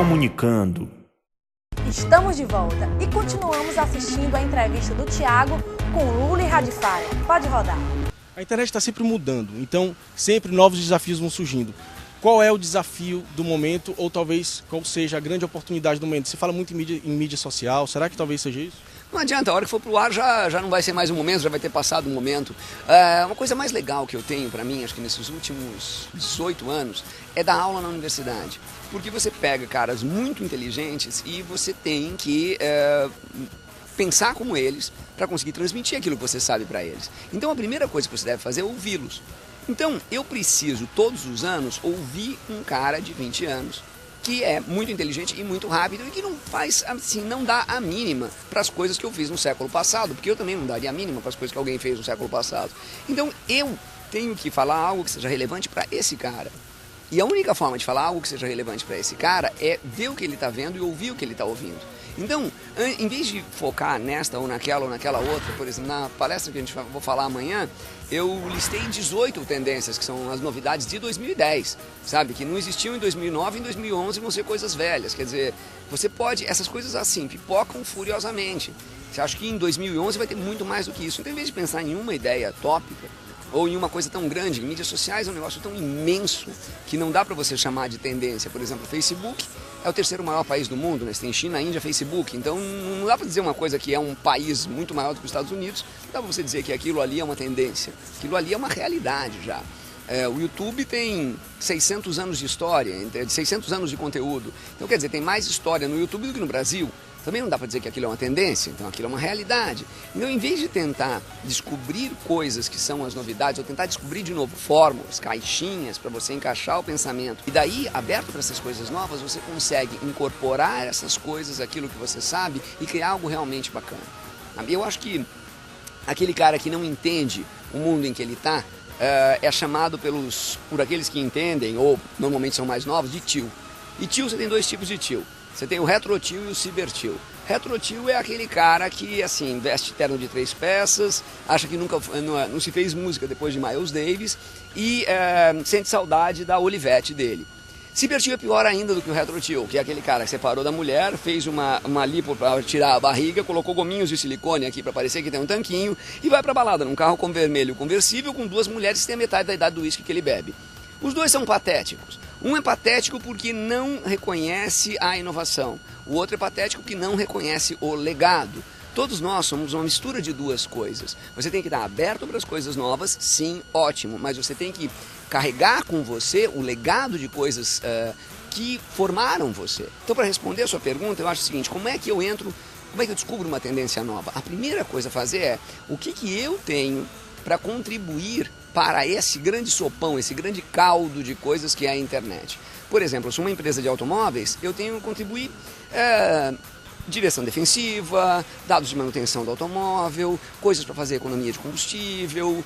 Comunicando. Estamos de volta e continuamos assistindo a entrevista do Thiago com Lula e Radifária. Pode rodar. A internet está sempre mudando, então sempre novos desafios vão surgindo. Qual é o desafio do momento ou talvez qual seja a grande oportunidade do momento? Você fala muito em mídia social, será que talvez seja isso? Não adianta, a hora que for pro ar já não vai ser mais um momento, já vai ter passado um momento. Uma coisa mais legal que eu tenho para mim, acho que nesses últimos 18 anos, é dar aula na universidade. Porque você pega caras muito inteligentes e você tem que pensar como eles para conseguir transmitir aquilo que você sabe para eles. Então a primeira coisa que você deve fazer é ouvi-los. Então eu preciso todos os anos ouvir um cara de 20 anos que é muito inteligente e muito rápido e que não faz, assim, não dá a mínima para as coisas que eu fiz no século passado, porque eu também não daria a mínima para as coisas que alguém fez no século passado. Então eu tenho que falar algo que seja relevante para esse cara. E a única forma de falar algo que seja relevante para esse cara é ver o que ele está vendo e ouvir o que ele está ouvindo. Então, em vez de focar nesta ou naquela outra, por exemplo, na palestra que a gente vou falar amanhã, eu listei 18 tendências, que são as novidades de 2010, sabe? Que não existiam em 2009 e em 2011 vão ser coisas velhas. Quer dizer, você pode, essas coisas assim, pipocam furiosamente. Você acha que em 2011 vai ter muito mais do que isso. Então, em vez de pensar em uma ideia tópica, ou em uma coisa tão grande, em mídias sociais é um negócio tão imenso que não dá para você chamar de tendência. Por exemplo, o Facebook é o terceiro maior país do mundo, né? Você tem China, Índia, Facebook. Então não dá para dizer uma coisa que é um país muito maior do que os Estados Unidos, não dá para você dizer que aquilo ali é uma tendência. Aquilo ali é uma realidade já. O YouTube tem 600 anos de história, 600 anos de conteúdo. Então quer dizer, tem mais história no YouTube do que no Brasil. Também não dá para dizer que aquilo é uma tendência, então aquilo é uma realidade. Então, em vez de tentar descobrir coisas que são as novidades, ou tentar descobrir de novo fórmulas, caixinhas para você encaixar o pensamento, e daí, aberto para essas coisas novas, você consegue incorporar essas coisas, aquilo que você sabe, e criar algo realmente bacana. Eu acho que aquele cara que não entende o mundo em que ele está, é chamado por aqueles que entendem, ou normalmente são mais novos, de tio. E tio, você tem dois tipos de tio. Você tem o retro-tio e o ciber-tio. Retro-tio é aquele cara que, assim, veste terno de 3 peças, acha que nunca não se fez música depois de Miles Davis e sente saudade da Olivetti dele. Ciber-tio é pior ainda do que o retro-tio, que é aquele cara que separou da mulher, fez uma lipo para tirar a barriga, colocou gominhos de silicone aqui para parecer que tem um tanquinho e vai pra balada num carro vermelho conversível com 2 mulheres que têm a metade da idade do uísque que ele bebe. Os dois são patéticos. Um é patético porque não reconhece a inovação. O outro é patético porque não reconhece o legado. Todos nós somos uma mistura de duas coisas. Você tem que estar aberto para as coisas novas, sim, ótimo. Mas você tem que carregar com você o legado de coisas que formaram você. Então, para responder a sua pergunta, eu acho o seguinte: como é que eu descubro uma tendência nova? A primeira coisa a fazer é o que eu tenho para contribuir para esse grande sopão, esse grande caldo de coisas que é a internet. Por exemplo, eu sou uma empresa de automóveis, eu tenho que contribuir direção defensiva, dados de manutenção do automóvel, coisas para fazer economia de combustível,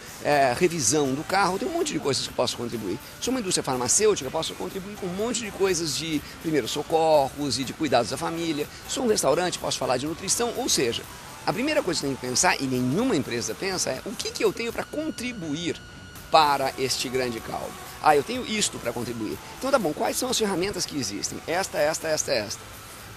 revisão do carro, tem um monte de coisas que eu posso contribuir. Sou uma indústria farmacêutica, posso contribuir com um monte de coisas de primeiros socorros e de cuidados da família. Sou um restaurante, posso falar de nutrição, ou seja, a primeira coisa que você tem que pensar, e nenhuma empresa pensa, é o que eu tenho para contribuir para este grande caldo. Eu tenho isto para contribuir. Então tá bom, quais são as ferramentas que existem? Esta.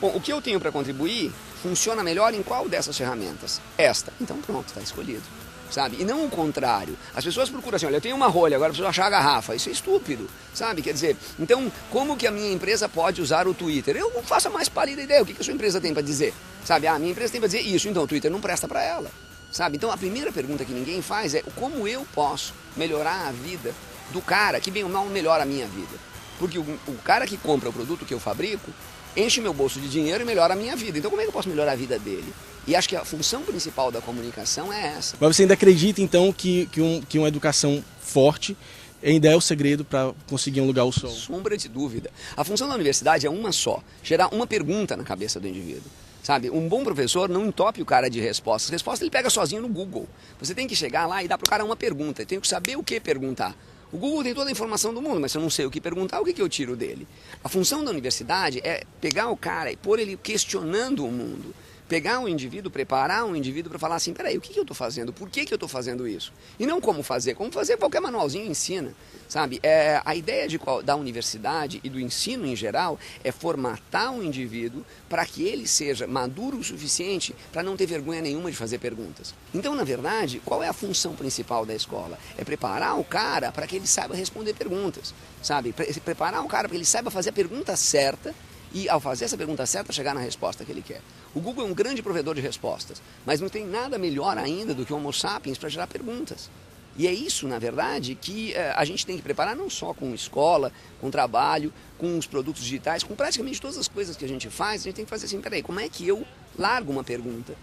Bom, o que eu tenho para contribuir funciona melhor em qual dessas ferramentas? Esta. Então pronto, está escolhido. Sabe? E não o contrário. As pessoas procuram assim, olha, eu tenho uma rolha, agora preciso achar a garrafa. Isso é estúpido, sabe? Quer dizer, então, como que a minha empresa pode usar o Twitter? Eu não faço a mais pálida ideia. O que a sua empresa tem para dizer? Sabe? A minha empresa tem para dizer isso, então o Twitter não presta para ela. Sabe? Então, a primeira pergunta que ninguém faz é como eu posso melhorar a vida do cara que bem ou mal melhora a minha vida. Porque o cara que compra o produto que eu fabrico enche meu bolso de dinheiro e melhora a minha vida. Então, como é que eu posso melhorar a vida dele? E acho que a função principal da comunicação é essa. Mas você ainda acredita, então, que uma educação forte ainda é o segredo para conseguir um lugar ao sol? Sombra de dúvida. A função da universidade é uma só: gerar uma pergunta na cabeça do indivíduo. Sabe, um bom professor não entope o cara de respostas. Resposta ele pega sozinho no Google. Você tem que chegar lá e dar pro cara uma pergunta. Eu tenho que saber o que perguntar. O Google tem toda a informação do mundo, mas se eu não sei o que perguntar, o que eu tiro dele? A função da universidade é pegar o cara e pôr ele questionando o mundo. pegar um indivíduo, preparar um indivíduo para falar assim, peraí, o que eu estou fazendo? Por que eu estou fazendo isso? E não como fazer qualquer manualzinho ensina, sabe? A ideia da universidade e do ensino em geral é formatar um indivíduo para que ele seja maduro o suficiente para não ter vergonha nenhuma de fazer perguntas. Então, na verdade, qual é a função principal da escola? É preparar o cara para que ele saiba responder perguntas, sabe? Preparar o cara para que ele saiba fazer a pergunta certa e, ao fazer essa pergunta certa, chegar na resposta que ele quer. O Google é um grande provedor de respostas, mas não tem nada melhor ainda do que o Homo sapiens para gerar perguntas. E é isso, na verdade, que a gente tem que preparar não só com escola, com trabalho, com os produtos digitais, com praticamente todas as coisas que a gente faz, a gente tem que fazer assim, peraí, como é que eu largo uma pergunta?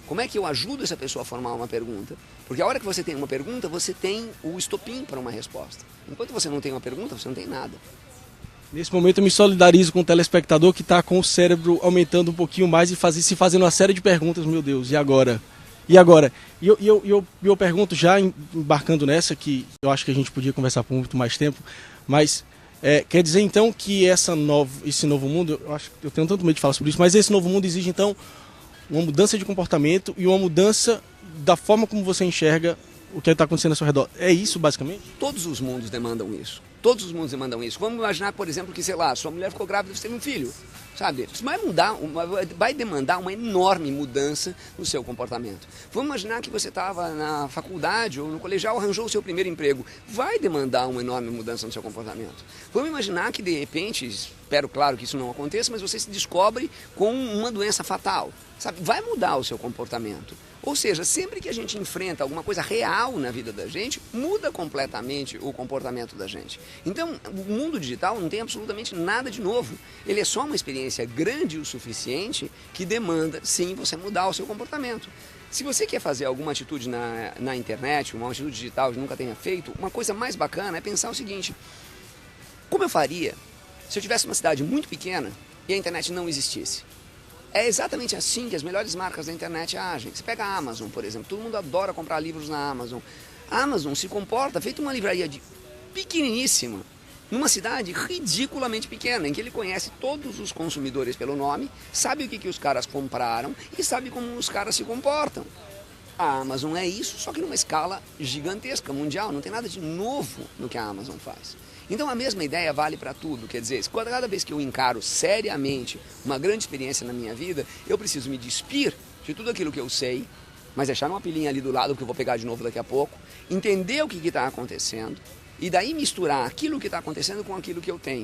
Como é que eu ajudo essa pessoa a formar uma pergunta? Porque a hora que você tem uma pergunta, você tem o estopim para uma resposta. Enquanto você não tem uma pergunta, você não tem nada. Nesse momento eu me solidarizo com o telespectador que está com o cérebro aumentando um pouquinho mais e se fazendo uma série de perguntas, meu Deus, e agora? E agora? E eu pergunto, já embarcando nessa, que eu acho que a gente podia conversar por muito mais tempo, mas quer dizer então que esse novo mundo, eu tenho tanto medo de falar sobre isso, mas esse novo mundo exige então uma mudança de comportamento e uma mudança da forma como você enxerga o que está acontecendo ao seu redor. É isso, basicamente? Todos os mundos demandam isso. Todos os mundos demandam isso. Vamos imaginar, por exemplo, que, sei lá, sua mulher ficou grávida e você teve um filho. Sabe? Isso vai demandar uma enorme mudança no seu comportamento. Vamos imaginar que você estava na faculdade ou no colegial, arranjou o seu primeiro emprego. Vai demandar uma enorme mudança no seu comportamento. Vamos imaginar que, de repente, espero, claro, que isso não aconteça, mas você se descobre com uma doença fatal. Sabe? Vai mudar o seu comportamento. Ou seja, sempre que a gente enfrenta alguma coisa real na vida da gente, muda completamente o comportamento da gente. Então, o mundo digital não tem absolutamente nada de novo. Ele é só uma experiência grande o suficiente que demanda, sim, você mudar o seu comportamento. Se você quer fazer alguma atitude na internet, uma atitude digital que nunca tenha feito, uma coisa mais bacana é pensar o seguinte: como eu faria se eu tivesse uma cidade muito pequena e a internet não existisse? É exatamente assim que as melhores marcas da internet agem. Você pega a Amazon, por exemplo. Todo mundo adora comprar livros na Amazon. A Amazon se comporta feito uma livraria pequeniníssima, numa cidade ridiculamente pequena, em que ele conhece todos os consumidores pelo nome, sabe o que os caras compraram e sabe como os caras se comportam. A Amazon é isso, só que numa escala gigantesca, mundial. Não tem nada de novo no que a Amazon faz. Então a mesma ideia vale para tudo, quer dizer, cada vez que eu encaro seriamente uma grande experiência na minha vida, eu preciso me despir de tudo aquilo que eu sei, mas deixar uma pilhinha ali do lado que eu vou pegar de novo daqui a pouco, entender o que está acontecendo e daí misturar aquilo que está acontecendo com aquilo que eu tenho.